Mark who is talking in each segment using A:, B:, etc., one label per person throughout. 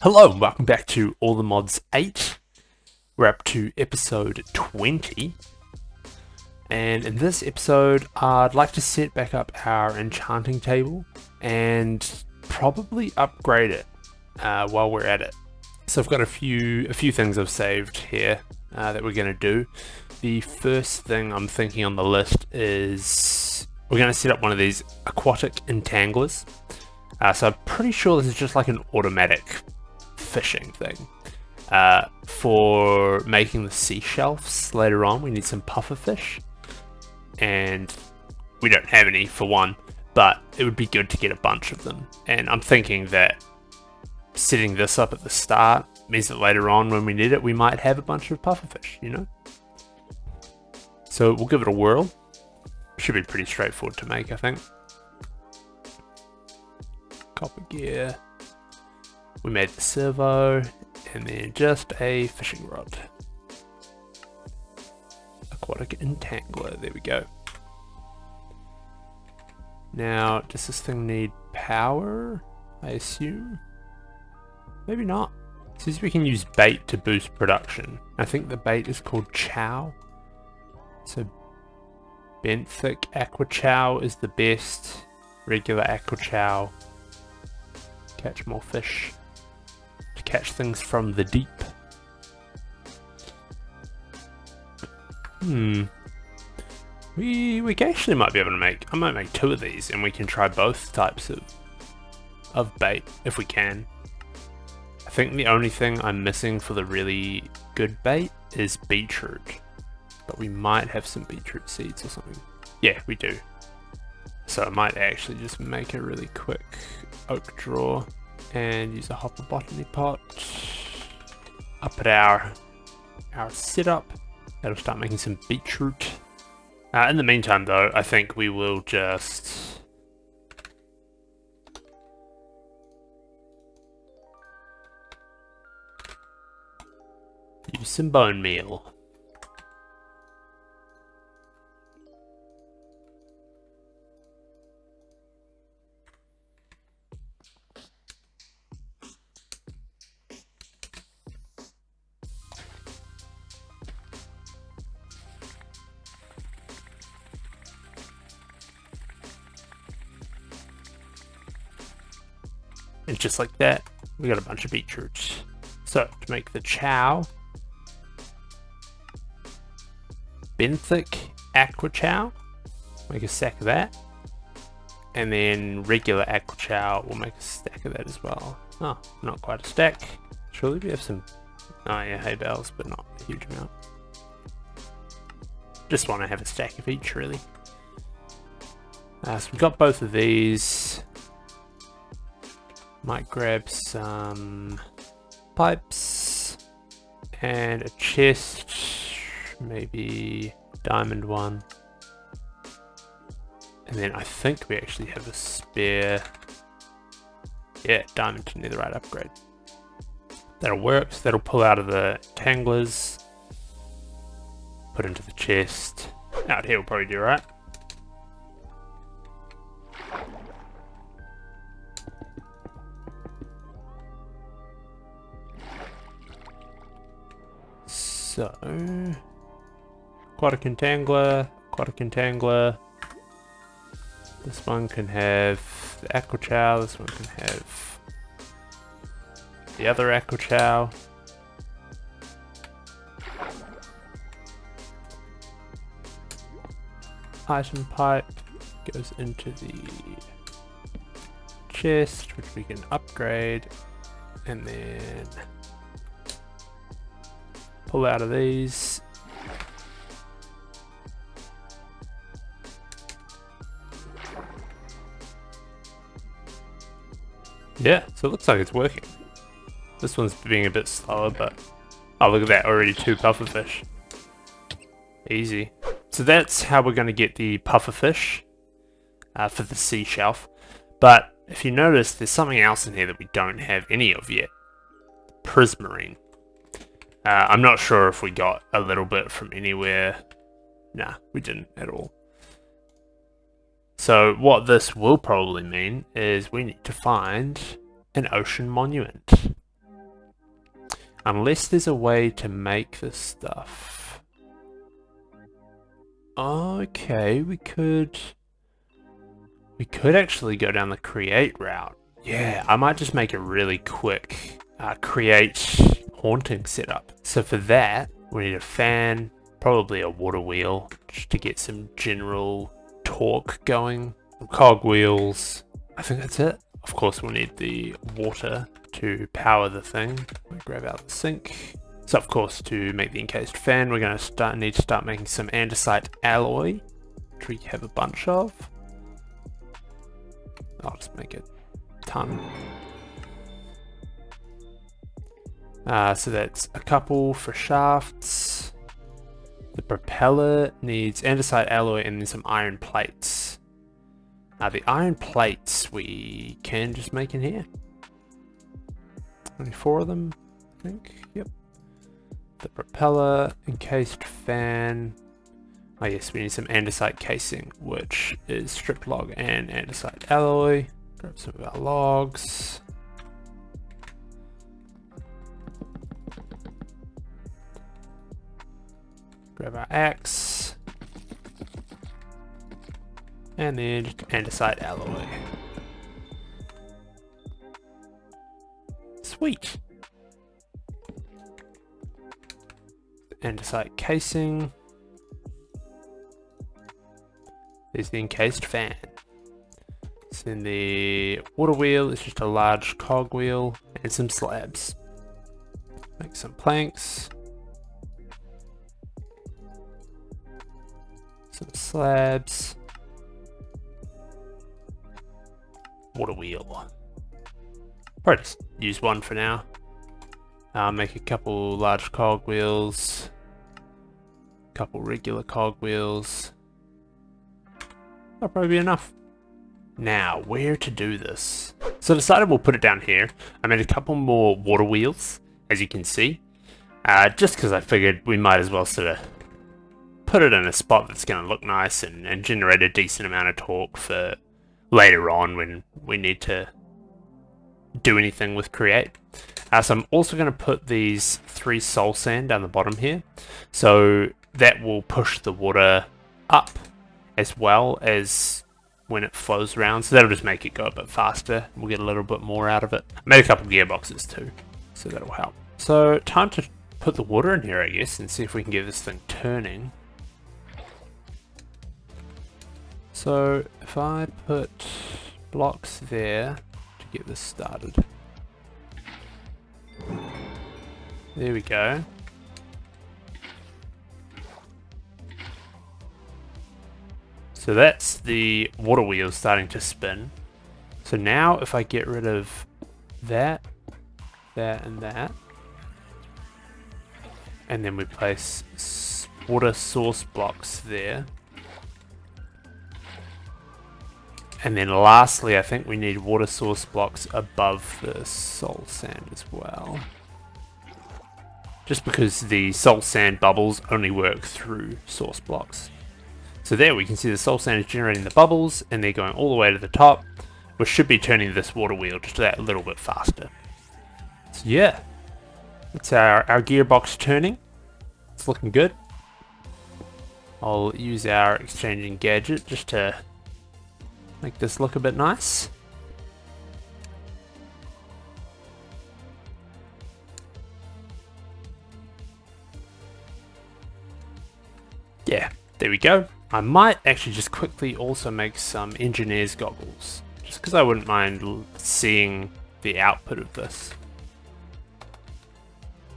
A: Hello and welcome back to All the Mods 8. We're up to episode 20. We're up to episode 20. And in this episode, I'd like to set back up our enchanting table and probably upgrade it while we're at it. So I've got a few things I've saved here that we're going to do. The first thing I'm thinking on the list is we're going to set up one of these aquatic entanglers. So I'm pretty sure this is just like an automatic fishing thing. For making the sea shelves later on, we need some pufferfish. And we don't have any for one, but it would be good to get a bunch of them. And I'm thinking that setting this up at the start means that later on when we need it, we might have a bunch of pufferfish, you know? So we'll give it a whirl. Should be pretty straightforward to make, I think. Copper gear. We made the servo, and then just a fishing rod. Aquatic entangler, there we go. Now, does this thing need power? I assume? Maybe not. It says we can use bait to boost production. I think the bait is called chow. So, benthic aqua chow is the best. Regular aqua chow. Catch more fish. To catch things from the deep. We actually might be able to make, I might make 2 of these and we can try both types of bait if we can. I think the only thing I'm missing for the really good bait is beetroot. But we might have some beetroot seeds or something. Yeah, we do. So I might actually just make a really quick oak drawer and use a hopper botany pot up at our setup. That'll start making some beetroot. In the meantime though, I think we will just use some bone meal. And just like that, we got a bunch of beetroots. So, to make the chow, benthic aqua chow, make a stack of that. And then regular aqua chow, we'll make a stack of that as well. Oh, not quite a stack. Surely we have some, oh yeah, hay bales, but not a huge amount. Just want to have a stack of each, really. So we've got both of these. Might grab some pipes and a chest, maybe diamond one. And then I think we actually have a spare, yeah, diamond to netherite upgrade. That'll work, so that'll pull out of the tanglers, put into the chest. Out here will probably do right. So, aquatic entangler. This one can have the aqua chow, this one can have the other aqua chow. Item pipe goes into the chest, which we can upgrade, and then pull out of these. Yeah, so it looks like it's working. This one's being a bit slower, but oh, look at that, already 2 pufferfish. Easy. So that's how we're going to get the pufferfish for the sea shelf. But if you notice, there's something else in here that we don't have any of yet. Prismarine. I'm not sure if we got a little bit from anywhere. Nah, we didn't at all. So what this will probably mean is we need to find an ocean monument. Unless there's a way to make this stuff. Okay, we could actually go down the create route. Yeah, I might just make a really quick create haunting setup. So for that, we need a fan, probably a water wheel, just to get some general torque going. Some cogwheels. I think that's it. Of course, we'll need the water to power the thing. We grab out the sink. So of course, to make the encased fan, we're going to need to start making some andesite alloy, which we have a bunch of. I'll just make a ton. So that's a couple for shafts. The propeller needs andesite alloy and then some iron plates. The iron plates we can just make in here. Only 4 of them, I think. Yep. The propeller, encased fan. Oh yes, we need some andesite casing, which is strip log and andesite alloy. Grab some of our logs. Grab our axe. And then just andesite alloy. Sweet. Andesite casing. There's the encased fan. So then the water wheel is just a large cog wheel and some slabs. Make some planks. Some slabs. Water wheel. Probably just use one for now. Make a couple large cog wheels. Couple regular cog wheels. That'll probably be enough. Now, where to do this? So I decided we'll put it down here. I made a couple more water wheels, as you can see. Just because I figured we might as well sort of put it in a spot that's going to look nice and generate a decent amount of torque for later on when we need to do anything with create. So I'm also going to put these 3 soul sand down the bottom here. So that will push the water up as well as when it flows around. So that'll just make it go a bit faster. We'll get a little bit more out of it. I made a couple of gearboxes too, so that'll help. So time to put the water in here, I guess, and see if we can get this thing turning. So if I put blocks there to get this started. There we go. So that's the water wheel starting to spin. So now if I get rid of that, that and that, and then we place water source blocks there. And then lastly, I think we need water source blocks above the soul sand as well. Just because the soul sand bubbles only work through source blocks. So there we can see the soul sand is generating the bubbles and they're going all the way to the top, which should be turning this water wheel just that little bit faster. So yeah, that's our gearbox turning. It's looking good. I'll use our exchanging gadget just to make this look a bit nice. Yeah, there we go. I might actually just quickly also make some engineer's goggles, just because I wouldn't mind seeing the output of this.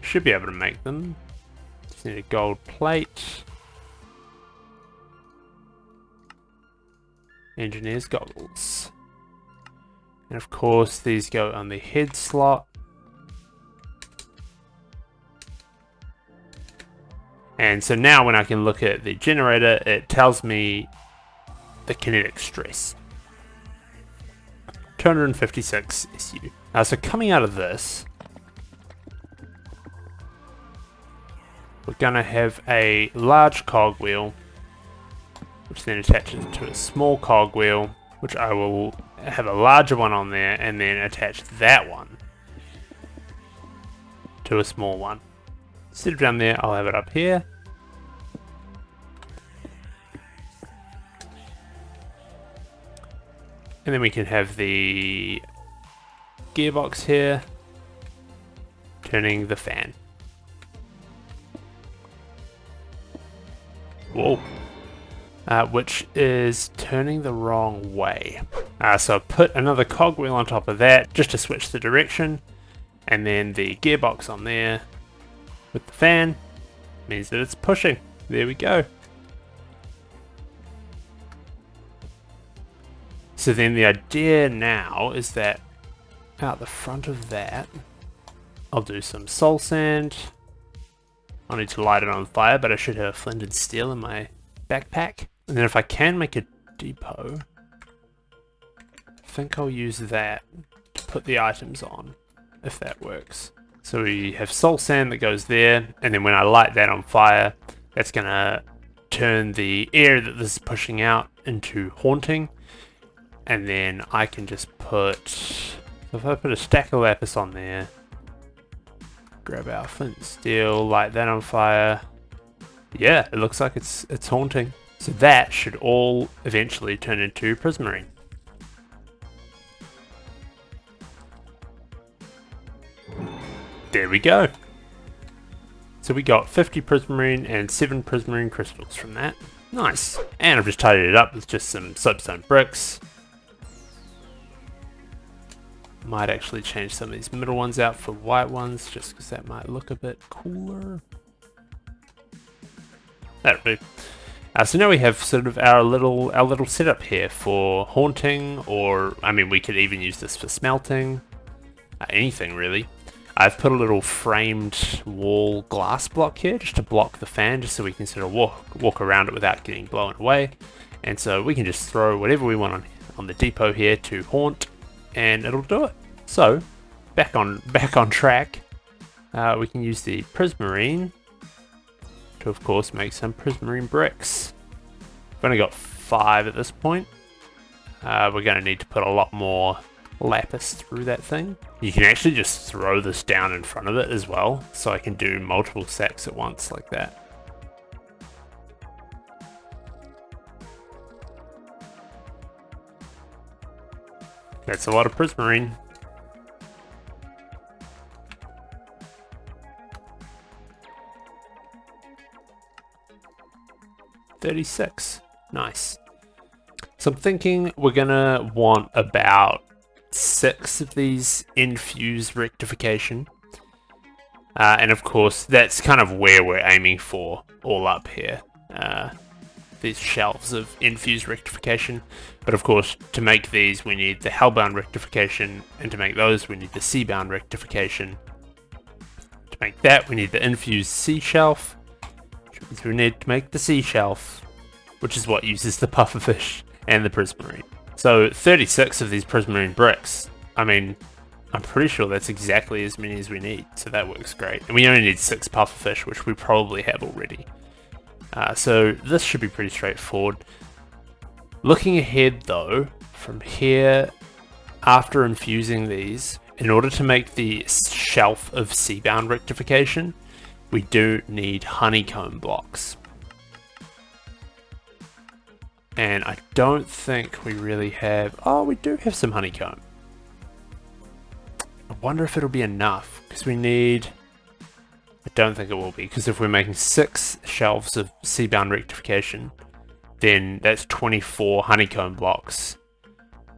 A: Should be able to make them. Just need a gold plate. Engineer's goggles. And of course these go on the head slot. And so now when I can look at the generator, it tells me the kinetic stress. 256 SU. So coming out of this, we're going to have a large cogwheel, which then attaches to a small cogwheel, which I will have a larger one on there, and then attach that one to a small one. Instead of down there, I'll have it up here. And then we can have the gearbox here, turning the fan. Whoa. Which is turning the wrong way. So I've put another cogwheel on top of that just to switch the direction, and then the gearbox on there with the fan means that it's pushing. There we go. So then the idea now is that out the front of that, I'll do some soul sand. I'll need to light it on fire, but I should have flint and steel in my backpack. And then if I can make a depot, I think I'll use that to put the items on, if that works. So we have soul sand that goes there, and then when I light that on fire, that's gonna turn the air that this is pushing out into haunting. And then I can just put, so if I put a stack of lapis on there, grab our flint and steel, light that on fire. Yeah, it looks like it's haunting. So that should all eventually turn into prismarine. There we go. So we got 50 prismarine and 7 prismarine crystals from that. Nice. And I've just tidied it up with just some soapstone bricks. Might actually change some of these middle ones out for white ones, just because that might look a bit cooler. That'll do. So now we have sort of our little setup here for haunting, or I mean, we could even use this for smelting. Anything really. I've put a little framed wall glass block here just to block the fan, just so we can sort of walk around it without getting blown away. And so we can just throw whatever we want on the depot here to haunt, and it'll do it. So back on track. We can use the prismarine to, of course, make some prismarine bricks. We've only got 5 at this point. We're going to need to put a lot more lapis through that thing. You can actually just throw this down in front of it as well, so I can do multiple sacks at once like that. That's a lot of prismarine. $36. Nice. So I'm thinking we're gonna want about 6 of these infuse rectification. And of course, that's kind of where we're aiming for all up here. These shelves of infused rectification. But of course, to make these, we need the hellbound rectification, and to make those, we need the seabound rectification. To make that, we need the infused sea shelf, which means we need to make the sea shelf, which is what uses the pufferfish and the prismarine. So 36 of these prismarine bricks. I mean, I'm pretty sure that's exactly as many as we need, so that works great. And we only need 6 pufferfish, which we probably have already. So this should be pretty straightforward. Looking ahead though, from here, after infusing these, in order to make the shelf of seabound rectification, we do need honeycomb blocks. And I don't think we really have... Oh, we do have some honeycomb. I wonder if it'll be enough, because we need... I don't think it will be, because if we're making 6 shelves of seabound rectification, then that's 24 honeycomb blocks,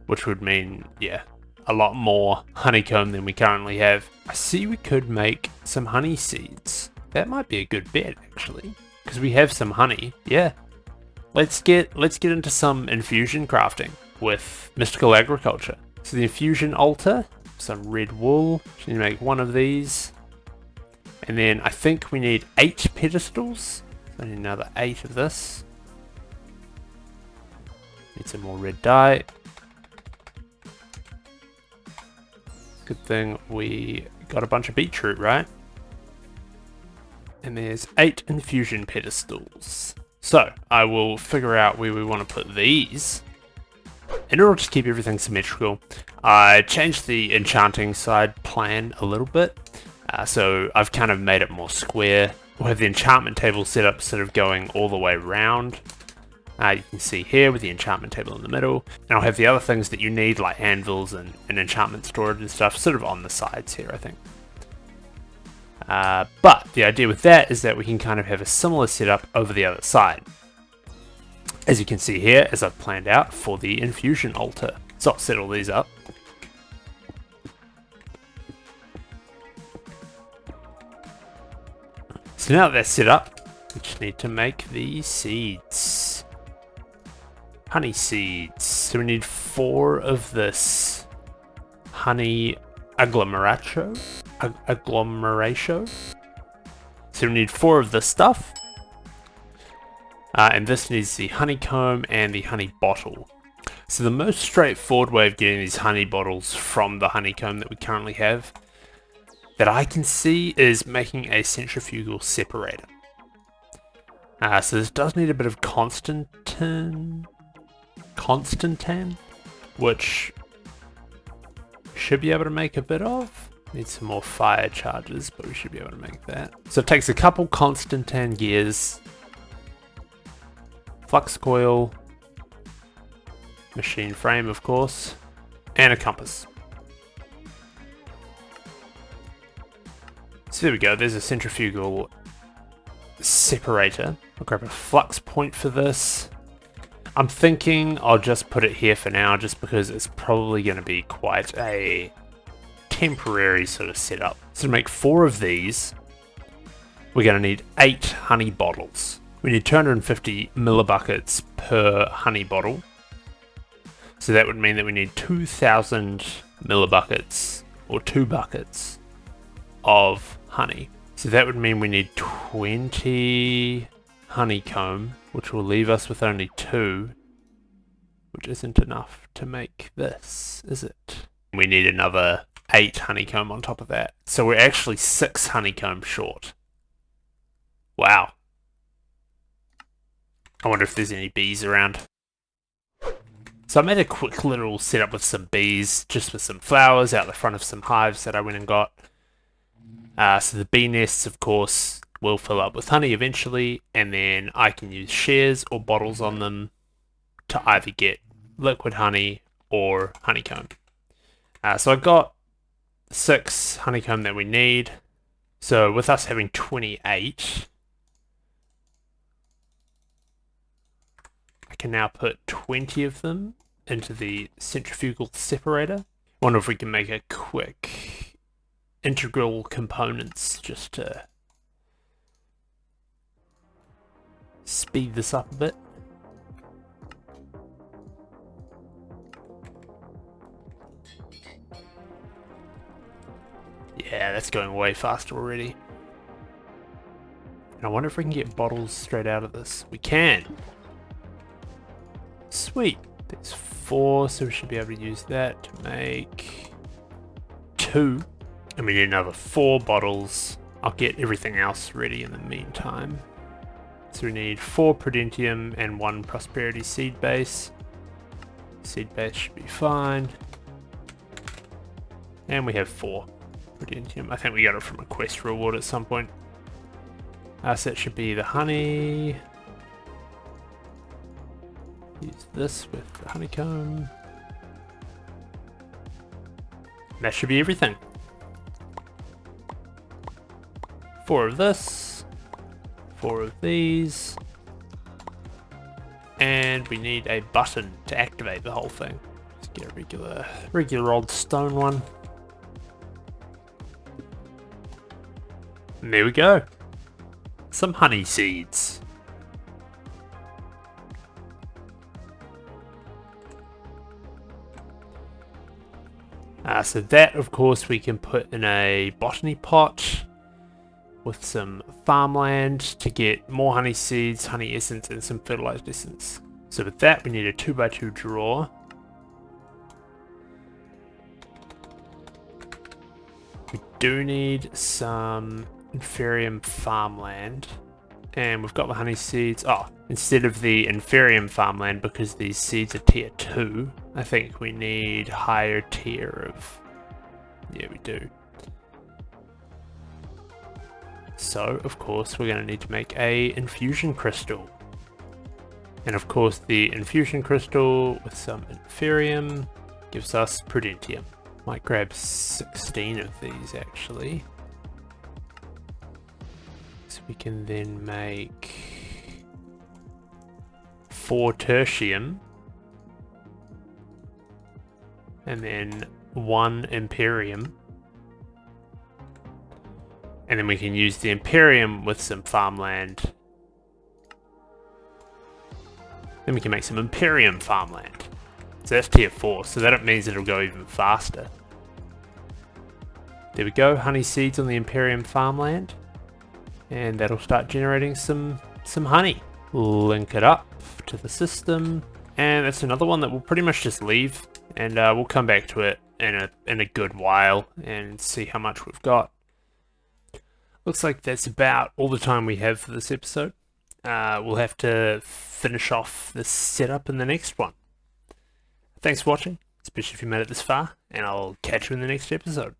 A: which would mean, yeah, a lot more honeycomb than we currently have. I see we could make some honey seeds. That might be a good bet, actually, because we have some honey. Yeah, let's get into some infusion crafting with mystical agriculture. So the infusion altar, some red wool. Just need to make 1 of these. And then I think we need 8 pedestals. So I need another 8 of this. Need some more red dye. Good thing we got a bunch of beetroot, right? And there's 8 infusion pedestals. So I will figure out where we want to put these. In order to keep everything symmetrical, I changed the enchanting side plan a little bit. So I've kind of made it more square. We'll have the enchantment table set up sort of going all the way around. You can see here with the enchantment table in the middle. And I'll have the other things that you need, like anvils and enchantment storage and stuff, sort of on the sides here, I think. But the idea with that is that we can kind of have a similar setup over the other side. As you can see here, as I've planned out for the infusion altar. So I'll set all these up. So now that they're set up, we just need to make the seeds. Honey seeds. So we need 4 of this honey agglomeratio. So we need 4 of this stuff. And this needs the honeycomb and the honey bottle. So the most straightforward way of getting these honey bottles from the honeycomb that we currently have, that I can see, is making a centrifugal separator. So this does need a bit of Constantan, which should be able to make a bit of. Need some more fire charges, but we should be able to make that. So it takes a couple Constantan gears, flux coil, machine frame of course, and a compass. So there we go, there's a centrifugal separator. I'll grab a flux point for this. I'm thinking I'll just put it here for now, just because it's probably going to be quite a temporary sort of setup. So to make 4 of these, we're going to need 8 honey bottles. We need 250 millibuckets per honey bottle. So that would mean that we need 2,000 millibuckets, or 2 buckets, of honey. So that would mean we need 20 honeycomb, which will leave us with only 2, which isn't enough to make this, is it? We need another 8 honeycomb on top of that. So we're actually 6 honeycomb short. Wow. I wonder if there's any bees around. So I made a quick little setup with some bees, just with some flowers out the front of some hives that I went and got. So the bee nests, of course, will fill up with honey eventually, and then I can use shares or bottles on them to either get liquid honey or honeycomb. So I got 6 honeycomb that we need. So with us having 28, I can now put 20 of them into the centrifugal separator. Wonder if we can make a quick integral components just to speed this up a bit. Yeah, that's going way faster already. And I wonder if we can get bottles straight out of this. We can! Sweet! There's 4, so we should be able to use that to make 2. And we need another 4 bottles. I'll get everything else ready in the meantime. So we need 4 Prudentium and 1 Prosperity Seed Base. Seed Base should be fine. And we have 4 Prudentium. I think we got it from a quest reward at some point. So that should be the honey. Use this with the honeycomb. That should be everything. 4 of this, 4 of these, and we need a button to activate the whole thing. Let's get a regular old stone one. And there we go. Some honey seeds. So that, of course, we can put in a botany pot with some farmland to get more honey seeds, honey essence, and some fertilized essence. So with that, we need a 2x2 drawer. We do need some inferium farmland. And we've got the honey seeds. Oh, instead of the inferium farmland, because these seeds are tier 2, I think we need higher tier of... Yeah, we do. So, of course, we're going to need to make a infusion crystal. And of course, the infusion crystal with some inferium gives us prudentium. Might grab 16 of these, actually. So we can then make 4 tertium. And then 1 imperium. And then we can use the imperium with some farmland. Then we can make some imperium farmland. So that's tier 4, so that means it'll go even faster. There we go, honey seeds on the imperium farmland. And that'll start generating some honey. Link it up to the system. And that's another one that we'll pretty much just leave. And we'll come back to it in a good while and see how much we've got. Looks like that's about all the time we have for this episode. We'll have to finish off this setup in the next one. Thanks for watching, especially if you made it this far, and I'll catch you in the next episode.